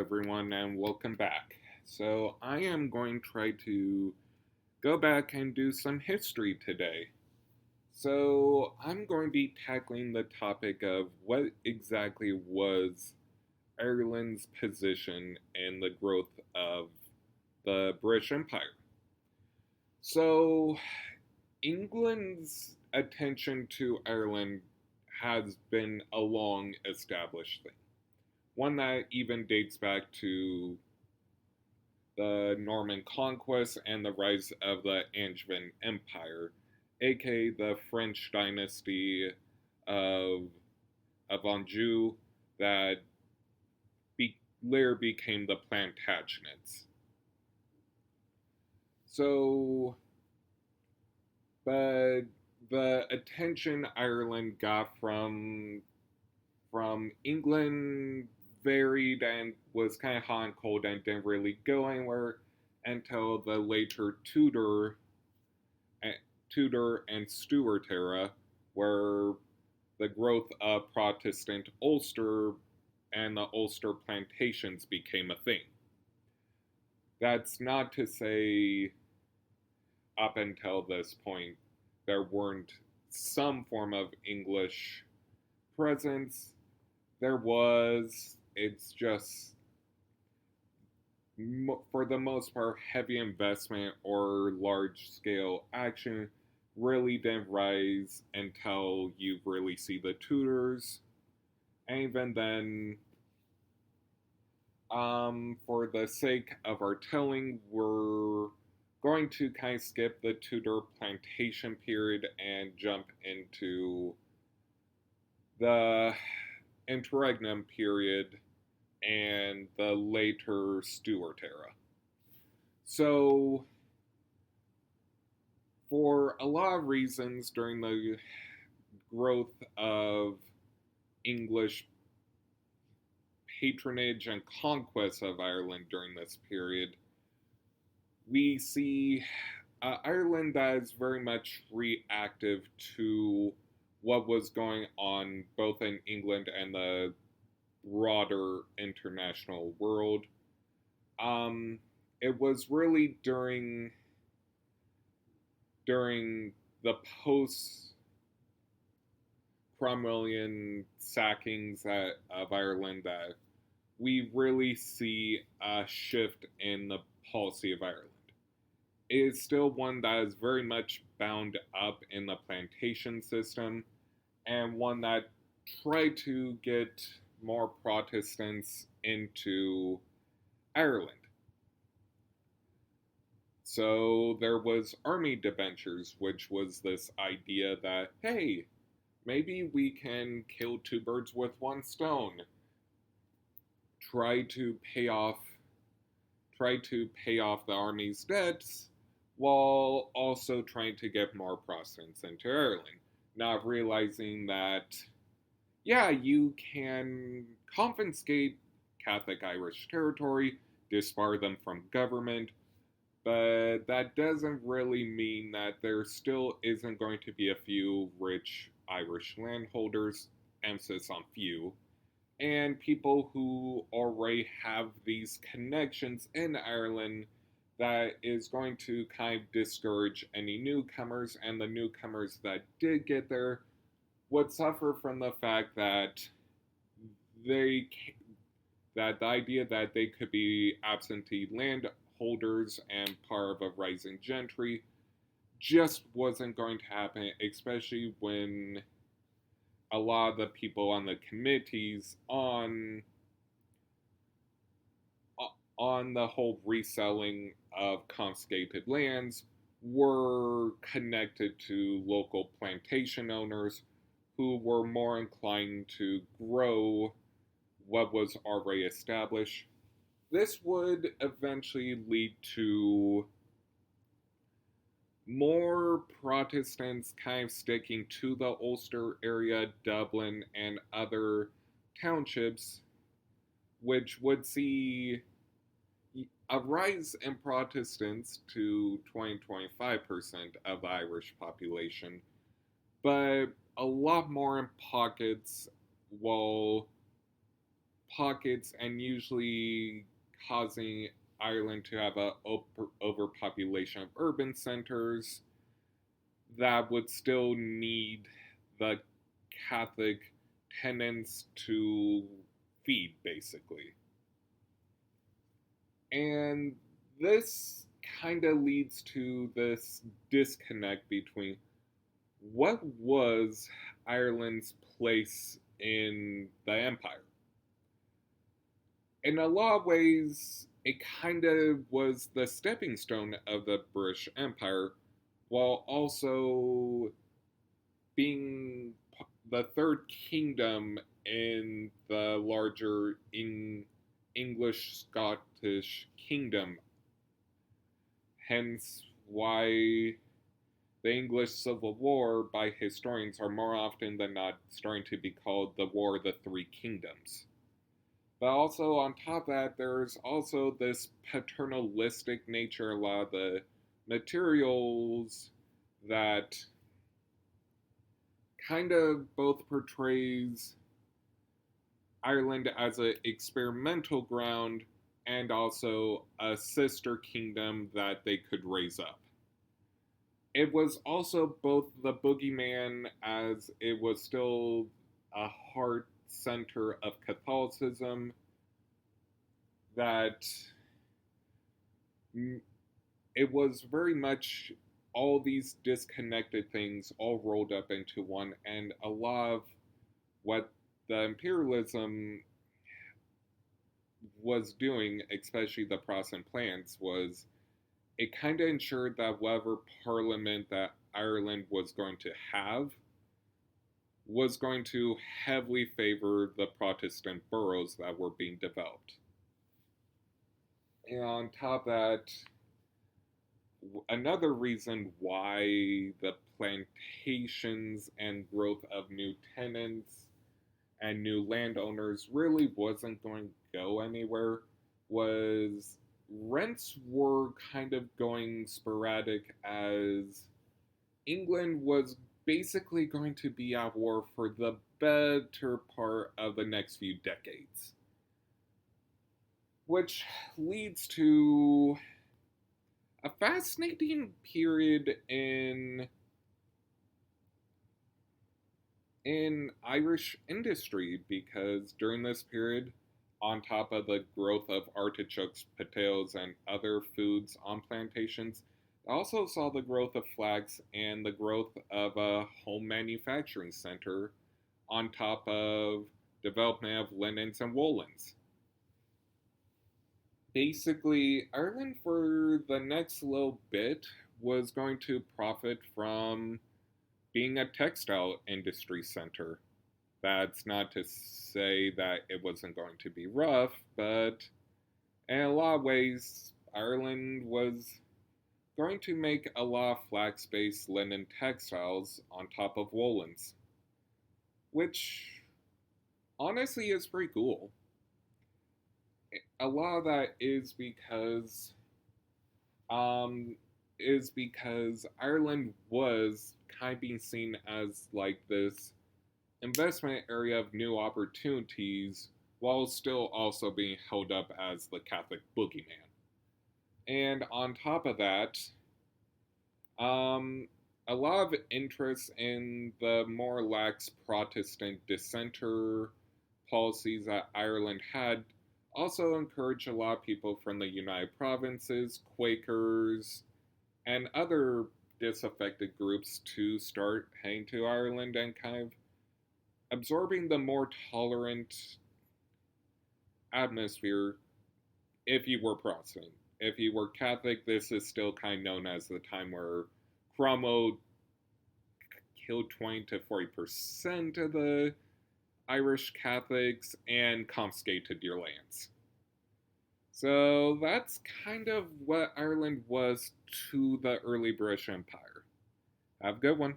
everyone, and welcome back. So, I am going to try to go back and do some history today. So, I'm going to be tackling the topic of what exactly was Ireland's position in the growth of the British Empire. So, England's attention to Ireland has been a long established thing, one that even dates back to the Norman conquest and the rise of the Angevin Empire, aka the French dynasty of, of Anjou that later became the Plantagenets. So, but the attention Ireland got from England varied and was kind of hot and cold and didn't really go anywhere until the later Tudor and Stuart era, where the growth of Protestant Ulster and the Ulster plantations became a thing. That's not to say up until this point there weren't some form of English presence. There was, it's just for the most part, heavy investment or large scale action really didn't rise until you really see the Tudors. And even then, for the sake of our telling, we're going to kind of skip the Tudor plantation period and jump into the interregnum period and the later Stuart era. So, for a lot of reasons during the growth of English patronage and conquest of Ireland during this period, we see Ireland as very much reactive to what was going on both in England and the broader international world. It was really during the post Cromwellian sackings of Ireland that we really see a shift in the policy of Ireland. It is still one that is very much bound up in the plantation system and one that tried to get more Protestants into Ireland. So there was army debentures, which was this idea that, hey, maybe we can kill two birds with one stone. Try to pay off the army's debts while also trying to get more Protestants into Ireland. Not realizing that, yeah, you can confiscate Catholic Irish territory, disbar them from government, but that doesn't really mean that there still isn't going to be a few rich Irish landholders, emphasis on few, and people who already have these connections in Ireland that is going to kind of discourage any newcomers, and the newcomers that did get there would suffer from the fact that they that the idea that they could be absentee landholders and part of a rising gentry just wasn't going to happen, especially when a lot of the people on the committees on the whole reselling of confiscated lands were connected to local plantation owners who were more inclined to grow what was already established. This would eventually lead to more Protestants kind of sticking to the Ulster area, Dublin, and other townships, which would see a rise in Protestants to 20-25% of the Irish population, but a lot more in pockets, while pockets and usually causing Ireland to have a overpopulation of urban centers that would still need the Catholic tenants to feed, basically. And this kind of leads to this disconnect between what was Ireland's place in the empire. In a lot of ways, it kind of was the stepping stone of the British Empire, while also being the third kingdom in the larger English Scottish kingdom. Hence, why the English Civil War by historians are more often than not starting to be called the War of the Three Kingdoms. But also, on top of that, there's also this paternalistic nature. A lot of the materials that kind of both portrays Ireland as an experimental ground and also a sister kingdom that they could raise up. It was also both the boogeyman, as it was still a heart center of Catholicism, that it was very much all these disconnected things all rolled up into one, and a lot of what the imperialism was doing, especially the Protestant plans, was it kind of ensured that whatever parliament that Ireland was going to have was going to heavily favor the Protestant boroughs that were being developed. And on top of that, another reason why the plantations and growth of new tenants and new landowners really wasn't going to go anywhere was rents were kind of going sporadic, as England was basically going to be at war for the better part of the next few decades. Which leads to a fascinating period in Irish industry, because during this period, on top of the growth of artichokes, potatoes, and other foods on plantations, it also saw the growth of flax and the growth of a home manufacturing center on top of development of linens and woolens. Basically, Ireland for the next little bit was going to profit from being a textile industry center. That's not to say that it wasn't going to be rough, but in a lot of ways, Ireland was going to make a lot of flax-based linen textiles on top of woolens, which honestly is pretty cool. A lot of that um, is because Ireland was kind of being seen as like this investment area of new opportunities, while still also being held up as the Catholic boogeyman. And on top of that, a lot of interest in the more lax Protestant dissenter policies that Ireland had also encouraged a lot of people from the United Provinces, Quakers, and other disaffected groups to start heading to Ireland and kind of absorbing the more tolerant atmosphere if you were Protestant. If you were Catholic, this is still kind of known as the time where Cromwell killed 20 to 40% of the Irish Catholics and confiscated your lands. So that's kind of what Ireland was to the early British Empire. Have a good one.